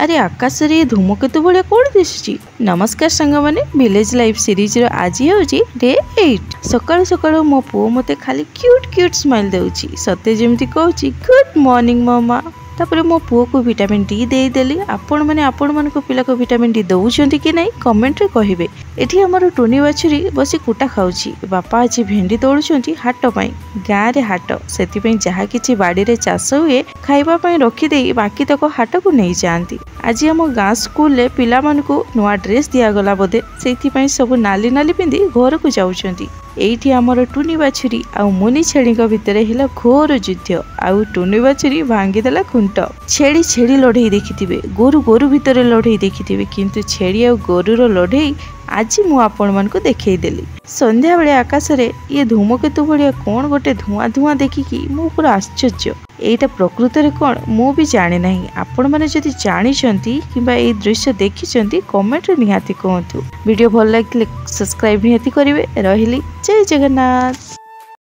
अरे आकाश रे धूमकेतु भाया कौन दिशुची। नमस्कार सांग मैंने विलेज लाइफ सीरीज रो आज होची डे 8। सकाळ सकाळ मो पुओ मते खाली क्यूट क्यूट स्माइल देउची सते जेमती कहूची गुड मॉर्निंग मम्मा। तापर मो पुओ को विटामिन डी दे देली। आपण माने आपण मन को पिला को विटामिन डी दउछंती कि नहीं कमेंट रे कहिबे। एठी हमर टोनी बाछुरी बसी कुटा खाउची। बापा आज भेंडी तोड़ुछंती हाट पई। गाँ रे हाट सेति पई जहा किछि बाड़ी रे चाष हुए खाइबा पई रखी देई बाकी तक हाट को नहीं जांती। आज हम गाँ स्कूल ले पिला मन को नुआ ड्रेस दिया गला बोधे सेति पई सब नाली नाली पिंदी घर को जाउछंती। एठी हमर टुनी बाछुरी आ मुनि छेड़ी भितर हिला घोर युद्ध। आउ टुनी बाछुरी भांगी देला खुंट। छेड़ी छेड़ी लड़ई देखिथिबे, गोरु गोरु भितर लड़ई देखिथिबे, किंतु छेड़ी आ गोरुर लड़ई आज मु आपण मन को देखई देली। संध्या बेले आकाश रे ये धूमकेतु भलिया कोन गोटे धुआं धुआं देखिकी मु पूरा आश्चर्य। एटा प्रकृत रे कोन मु भी जाने नहीं। आपण माने जदि जानिछंती किबा ए दृश्य देखिछंती कमेंट रे निहाती कहंतु। वीडियो भल लागिले सब्सक्राइब निहाती करिवे। रहिली जय जगन्नाथ।